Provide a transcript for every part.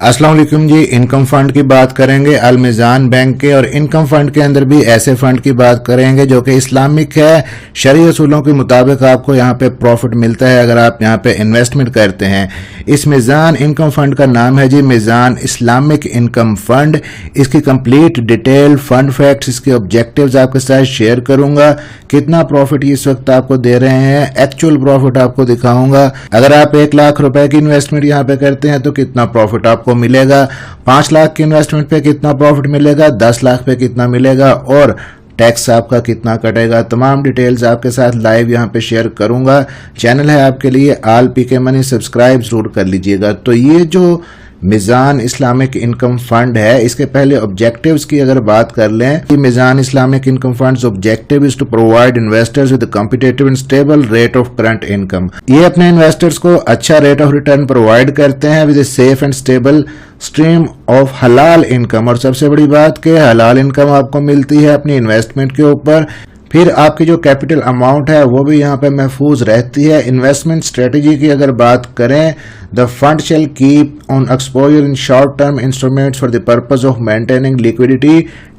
अस्सलाम वालेकुम जी। Income fund की बात करेंगे अल मीज़ान बैंक के, और इनकम फंड के अंदर भी ऐसे फंड की बात करेंगे जो कि इस्लामिक है। शरई असूलों के मुताबिक आपको यहाँ पे प्रॉफिट मिलता है अगर आप यहाँ पे इन्वेस्टमेंट करते हैं। इस मीज़ान इनकम फंड का नाम है जी मीज़ान इस्लामिक इनकम फंड। इसकी कंप्लीट डिटेल फंड फैक्ट्स, इसके ऑब्जेक्टिव्स आपके साथ शेयर करूंगा। कितना प्रॉफिट इस वक्त आपको दे रहे हैं, एक्चुअल प्रॉफिट आपको दिखाऊंगा। अगर आप 1 लाख रुपए की इन्वेस्टमेंट यहाँ पे करते हैं तो कितना प्रॉफिट आपको मिलेगा, 5 लाख की इन्वेस्टमेंट पे कितना प्रॉफिट मिलेगा, 10 लाख पे कितना मिलेगा, और टैक्स आपका कितना कटेगा। तमाम डिटेल्स आपके साथ लाइव यहाँ पे शेयर करूंगा। चैनल है आपके लिए आल पीके मनी, सब्सक्राइब जरूर कर लीजिएगा। तो ये जो मीज़ान इस्लामिक इनकम फंड है, इसके पहले ऑब्जेक्टिव्स की अगर बात कर लें, Meezan Islamic income funds objective is to provide investors with competitive and stable rate of current income. ये अपने इन्वेस्टर्स को अच्छा रेट ऑफ रिटर्न प्रोवाइड करते हैं with safe and stable stream of हलाल इनकम। और सबसे बड़ी बात कि हलाल इनकम आपको मिलती है अपनी इन्वेस्टमेंट के ऊपर। फिर आपकी जो कैपिटल अमाउंट है वो भी यहाँ पे महफूज रहती है। इन्वेस्टमेंट स्ट्रेटजी की अगर बात करें, the fund shall keep on exposure in short term instruments for the purpose of maintaining liquidity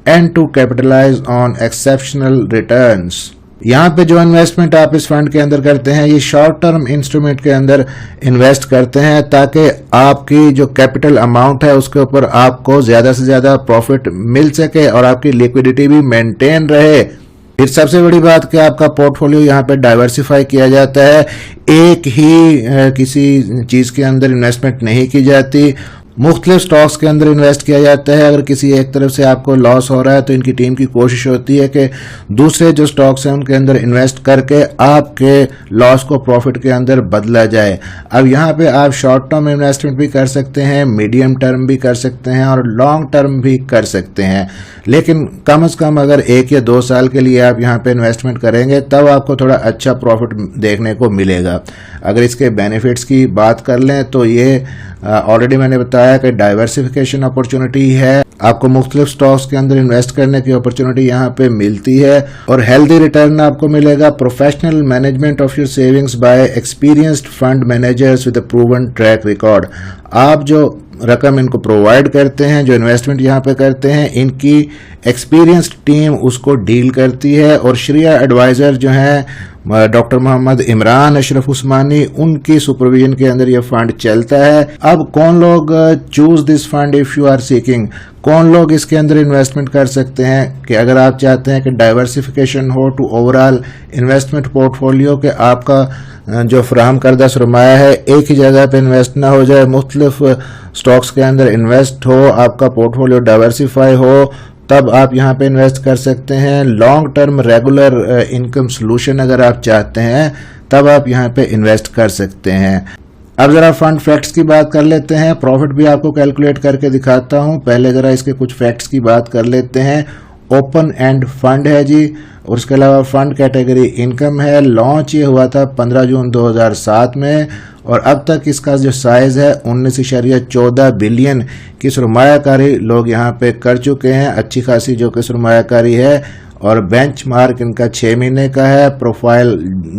and to capitalise on exceptional returns. यहाँ पे जो इन्वेस्टमेंट आप इस फंड के अंदर करते हैं, ये शॉर्ट टर्म इंस्ट्रूमेंट के अंदर इन्वेस्ट करते हैं ताकि आपकी जो कैपिटल अमाउंट है उसके ऊपर आपको ज्यादा से ज्यादा प्रॉफिट मिल सके और आपकी लिक्विडिटी भी मेंटेन रहे। फिर सबसे बड़ी बात कि आपका पोर्टफोलियो यहाँ पे डाइवर्सिफाई किया जाता है, एक ही किसी चीज के अंदर इन्वेस्टमेंट नहीं की जाती। मुख्तलिफ स्टॉक्स के अंदर इन्वेस्ट किया जाता है। अगर किसी एक तरफ से आपको लॉस हो रहा है तो इनकी टीम की कोशिश होती है कि दूसरे जो स्टॉक्स हैं उनके अंदर इन्वेस्ट करके आपके लॉस को प्रॉफिट के अंदर बदला जाए। अब यहाँ पे आप शॉर्ट टर्म इन्वेस्टमेंट भी कर सकते हैं, मीडियम टर्म भी कर सकते हैं और लॉन्ग टर्म भी कर सकते हैं, लेकिन कम से कम अगर 1 या 2 साल के लिए आप यहाँ पे इन्वेस्टमेंट करेंगे तब आपको थोड़ा अच्छा प्रॉफिट देखने को मिलेगा। अगर इसके बेनिफिट्स की बात कर लें तो ये ऑलरेडी मैंने बताया कि डाइवर्सिफिकेशन अपॉर्चुनिटी है, आपको मुख्तलिफ स्टॉक्स के अंदर इन्वेस्ट करने की अपॉर्चुनिटी यहाँ पे मिलती है, और हेल्दी रिटर्न आपको मिलेगा। Professional management of your savings by experienced fund managers with a proven track record. आप जो रकम इनको प्रोवाइड करते हैं, जो इन्वेस्टमेंट यहाँ पे करते हैं, इनकी एक्सपीरियंस्ड टीम उसको डील करती है, और शरिया एडवाइजर जो हैं डॉक्टर मोहम्मद इमरान अशरफ उस्मानी, उनकी सुपरविजन के अंदर ये फंड चलता है। अब कौन लोग choose this fund if you are seeking, कौन लोग इसके अंदर इन्वेस्टमेंट कर सकते हैं कि अगर आप चाहते हैं कि डाइवर्सिफिकेशन हो टू ओवरऑल इन्वेस्टमेंट पोर्टफोलियो, के आपका जो फराहम करदा सरमाया है एक ही जगह पे इन्वेस्ट ना हो जाए, मुख्तलिफ स्टॉक्स के अंदर इन्वेस्ट हो, आपका पोर्टफोलियो डाइवर्सिफाई हो, तब आप यहाँ पे इन्वेस्ट कर सकते हैं। Long term regular income solution अगर आप चाहते हैं तब आप यहाँ पे इन्वेस्ट कर सकते हैं। अब जरा फंड फैक्ट्स की बात कर लेते हैं। प्रॉफिट भी आपको कैलकुलेट करके दिखाता हूँ, पहले जरा इसके कुछ फैक्ट्स की बात कर लेते हैं। ओपन एंड फंड है जी, और उसके अलावा फंड कैटेगरी इनकम है। लॉन्च ये हुआ था 15 जून 2007 में, और अब तक इसका जो साइज है 19.14 बिलियन की सरमायाकारी लोग यहाँ पे कर चुके हैं। अच्छी खासी जो कि सरमायाकारी है, और बेंचमार्क इनका 6 महीने का है। प्रोफाइल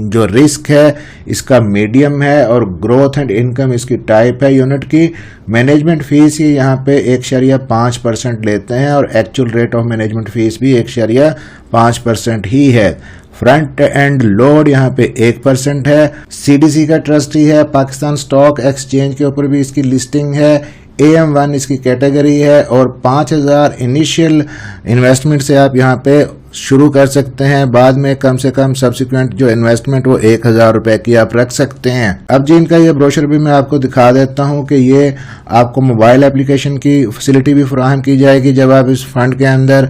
जो रिस्क है इसका मीडियम है, और ग्रोथ एंड इनकम इसकी टाइप है यूनिट की। मैनेजमेंट फीस ये यहाँ पे 1.5% लेते हैं, और actual rate of management fees भी 1.5% ही है। फ्रंट एंड लोड यहाँ पे 1% है। सीडीसी का ट्रस्टी है, पाकिस्तान स्टॉक एक्सचेंज के ऊपर भी इसकी लिस्टिंग है। AM1 इसकी कैटेगरी है, और 5,000 इनिशियल इन्वेस्टमेंट से आप यहाँ पे शुरू कर सकते हैं। बाद में कम से कम सब्सिक्वेंट जो इन्वेस्टमेंट वो 1,000 रुपए की आप रख सकते हैं। अब जी इनका ये ब्रोशर भी मैं आपको दिखा देता हूँ कि ये आपको मोबाइल एप्लीकेशन की फैसिलिटी भी फराहम की जाएगी जब आप इस फंड के अंदर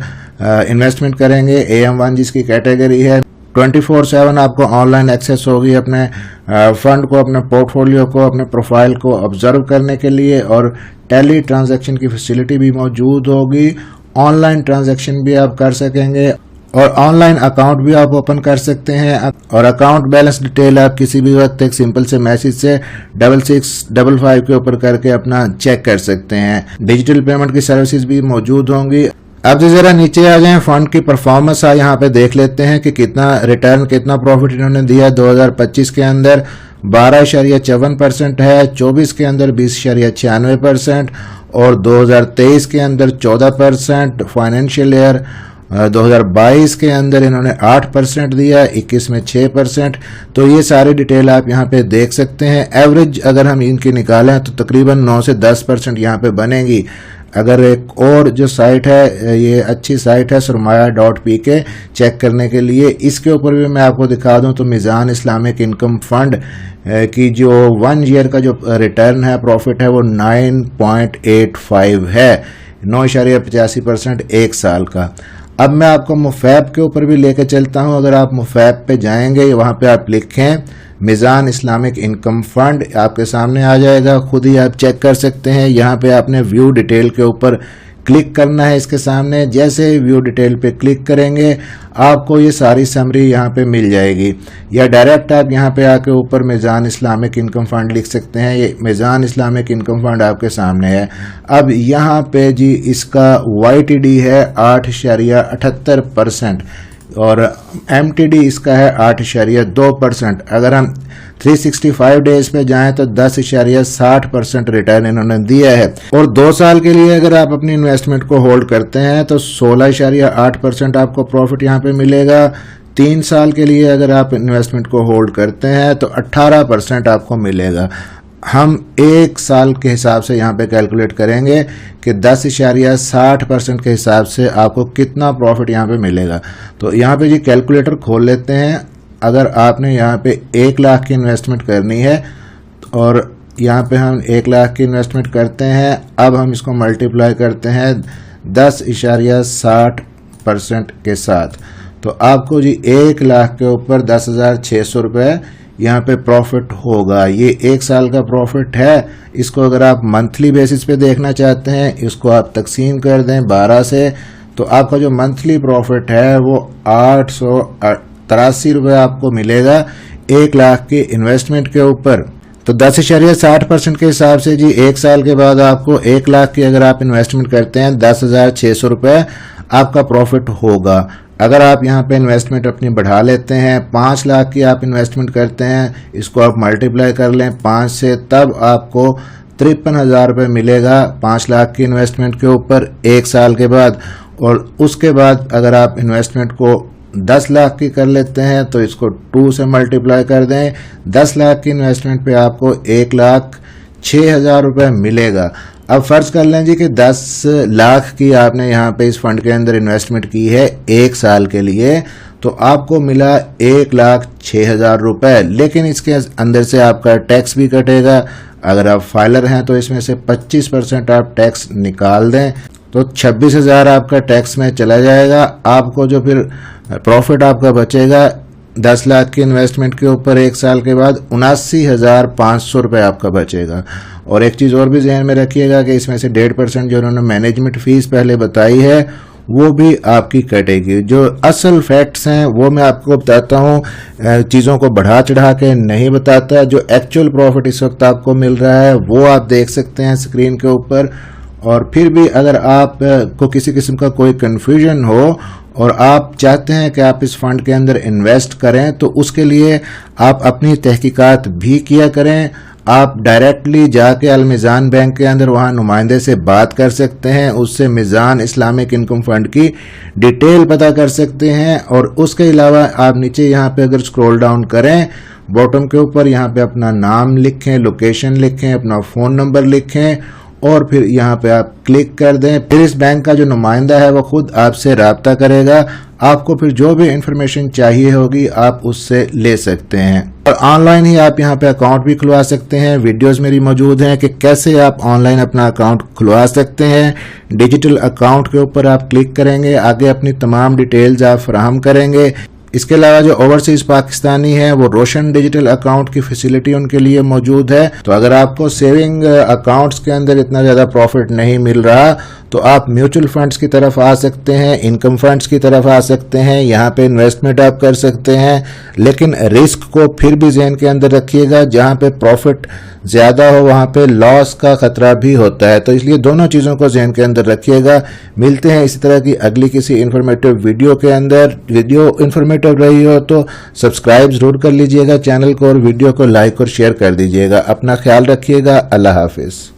इन्वेस्टमेंट करेंगे। AM1 जिसकी कैटेगरी है, 24/7 आपको ऑनलाइन एक्सेस होगी अपने फंड को, अपने पोर्टफोलियो को, अपने प्रोफाइल को ऑब्जर्व करने के लिए, और टेली ट्रांजैक्शन की फैसिलिटी भी मौजूद होगी। ऑनलाइन ट्रांजैक्शन भी आप कर सकेंगे, और ऑनलाइन अकाउंट भी आप ओपन कर सकते हैं, और अकाउंट बैलेंस डिटेल आप किसी भी वक्त एक सिंपल से मैसेज से 6655 के ऊपर करके अपना चेक कर सकते हैं। डिजिटल पेमेंट की सर्विसेज भी मौजूद होंगी। अब जरा नीचे आ जाएं, फंड की परफॉर्मेंस यहाँ पे देख लेते हैं कि कितना रिटर्न, कितना प्रॉफिट इन्होंने दिया। 2025 के अंदर 12.54% है, 24 के अंदर 20.96% और 2023 के अंदर 14%, फाइनेंशियल ईयर 2022 के अंदर इन्होंने 8% दिया, 21 में 6%। तो ये सारी डिटेल आप यहाँ पे देख सकते हैं। एवरेज अगर हम इनकी निकालें तो तकरीबन 9 से 10% यहाँ पे बनेगी। अगर एक और जो साइट है, ये अच्छी साइट है surmaya.pk, चेक करने के लिए, इसके ऊपर भी मैं आपको दिखा दूं तो मीज़ान इस्लामिक इनकम फंड की जो 1 ईयर का जो रिटर्न है, प्रॉफिट है, वो 9.85 है, 9.85% एक साल का। अब मैं आपको मुफैब के ऊपर भी लेके चलता हूं। अगर आप मुफैब पे जाएंगे, वहां पे आप लिखें मीज़ान इस्लामिक इनकम फंड, आपके सामने आ जाएगा, खुद ही आप चेक कर सकते हैं। यहाँ पे आपने व्यू डिटेल के ऊपर क्लिक करना है। इसके सामने जैसे व्यू डिटेल पे क्लिक करेंगे, आपको ये सारी समरी यहाँ पे मिल जाएगी, या डायरेक्ट आप यहाँ पे आके ऊपर मीज़ान इस्लामिक इनकम फंड लिख सकते हैं। ये मीज़ान इस्लामिक इनकम फंड आपके सामने है। अब यहाँ पे जी इसका YTD है 8.78% और MTD इसका है 8.2%। अगर हम 365 डेज पे जाएं तो 10.60% रिटर्न इन्होंने दिया है। और 2 साल के लिए अगर आप अपनी इन्वेस्टमेंट को होल्ड करते हैं तो 16.8% आपको प्रॉफिट यहाँ पे मिलेगा। 3 साल के लिए अगर आप इन्वेस्टमेंट को होल्ड करते हैं तो 18% आपको मिलेगा। हम 1 साल के हिसाब से यहाँ पे कैलकुलेट करेंगे कि 10.60% के हिसाब से आपको कितना प्रॉफिट यहाँ पे मिलेगा। तो यहाँ पे जी कैलकुलेटर खोल लेते हैं। अगर आपने यहाँ पे 1 लाख की इन्वेस्टमेंट करनी है और यहाँ पे हम 1 लाख की इन्वेस्टमेंट करते हैं, अब हम इसको मल्टीप्लाई करते हैं 10.60% के साथ, तो आपको जी 1 लाख के ऊपर 10,600 रुपये यहाँ पे प्रॉफिट होगा। ये 1 साल का प्रॉफिट है। इसको अगर आप मंथली बेसिस पे देखना चाहते हैं, इसको आप तकसीम कर दें 12 से, तो आपका जो मंथली प्रॉफिट है वो 883 रुपये आपको मिलेगा 1 लाख की इन्वेस्टमेंट के ऊपर। तो 10.60% के हिसाब से जी 1 साल के बाद आपको 1 लाख की अगर आप इन्वेस्टमेंट करते हैं 10,600 रुपये आपका प्रॉफिट होगा। अगर आप यहाँ पे इन्वेस्टमेंट अपनी बढ़ा लेते हैं, 5 लाख की आप इन्वेस्टमेंट करते हैं, इसको आप मल्टीप्लाई कर लें 5 से, तब आपको 53,000 रुपये मिलेगा 5 लाख की इन्वेस्टमेंट के ऊपर 1 साल के बाद। और उसके बाद अगर आप इन्वेस्टमेंट को 10 लाख की कर लेते हैं तो इसको 2 से मल्टीप्लाई कर दें, 10 लाख की इन्वेस्टमेंट पे आपको 1,06,000 रुपये मिलेगा। अब फर्ज कर लें जी कि 10 लाख की आपने यहाँ पे इस फंड के अंदर इन्वेस्टमेंट की है 1 साल के लिए, तो आपको मिला 1,06,000 रुपये। लेकिन इसके अंदर से आपका टैक्स भी कटेगा। अगर आप फाइलर हैं तो इसमें से 25% आप टैक्स निकाल दें तो 26,000 आपका टैक्स में चला जाएगा। आपको जो फिर प्रॉफिट आपका बचेगा 10 लाख की इन्वेस्टमेंट के ऊपर 1 साल के बाद 79,500 रुपये आपका बचेगा। और एक चीज़ और भी ध्यान में रखिएगा कि इसमें से 1.5% जो उन्होंने मैनेजमेंट फीस पहले बताई है वो भी आपकी कटेगी। जो असल फैक्ट्स हैं वो मैं आपको बताता हूँ, चीज़ों को बढ़ा चढ़ा के नहीं बताता। जो एक्चुअल प्रॉफिट इस वक्त आपको मिल रहा है वो आप देख सकते हैं स्क्रीन के ऊपर। और फिर भी अगर आप को किसी किस्म का कोई कन्फ्यूजन हो और आप चाहते हैं कि आप इस फंड के अंदर इन्वेस्ट करें, तो उसके लिए आप अपनी तहकीकात भी किया करें। आप डायरेक्टली जाके अल मीज़ान बैंक के अंदर वहाँ नुमाइंदे से बात कर सकते हैं, उससे मीज़ान इस्लामिक इनकम फंड की डिटेल पता कर सकते हैं। और उसके अलावा आप नीचे यहाँ पे अगर स्क्रॉल डाउन करें, बॉटम के ऊपर यहाँ पे अपना नाम लिखें, लोकेशन लिखें, अपना फ़ोन नंबर लिखें और फिर यहाँ पे आप क्लिक कर दें। फिर इस बैंक का जो नुमाइंदा है वो खुद आपसे राब्ता करेगा। आपको फिर जो भी इंफॉर्मेशन चाहिए होगी आप उससे ले सकते हैं। और ऑनलाइन ही आप यहाँ पे अकाउंट भी खुलवा सकते हैं। वीडियोस मेरी मौजूद हैं कि कैसे आप ऑनलाइन अपना अकाउंट खुलवा सकते हैं। डिजिटल अकाउंट के ऊपर आप क्लिक करेंगे, आगे अपनी तमाम डिटेल्स आप फराहम करेंगे। इसके अलावा जो ओवरसीज पाकिस्तानी है वो रोशन डिजिटल अकाउंट की फैसिलिटी उनके लिए मौजूद है। तो अगर आपको सेविंग अकाउंट्स के अंदर इतना ज़्यादा प्रॉफिट नहीं मिल रहा तो आप म्यूचुअल फंड्स की तरफ आ सकते हैं, इनकम फंड्स की तरफ आ सकते हैं। यहाँ पे इन्वेस्टमेंट आप कर सकते हैं, लेकिन रिस्क को फिर भी ज़हन के अंदर रखिएगा। जहाँ पे प्रॉफिट ज़्यादा हो वहाँ पे लॉस का खतरा भी होता है, तो इसलिए दोनों चीज़ों को ज़हन के अंदर रखिएगा। मिलते हैं इसी तरह की अगली किसी इन्फॉर्मेटिव वीडियो के अंदर। वीडियो इन्फॉर्मेटिव रही हो तो सब्सक्राइब ज़रूर कर लीजिएगा चैनल को और वीडियो को लाइक और शेयर कर दीजिएगा। अपना ख्याल रखिएगा। अल्लाह हाफिज़।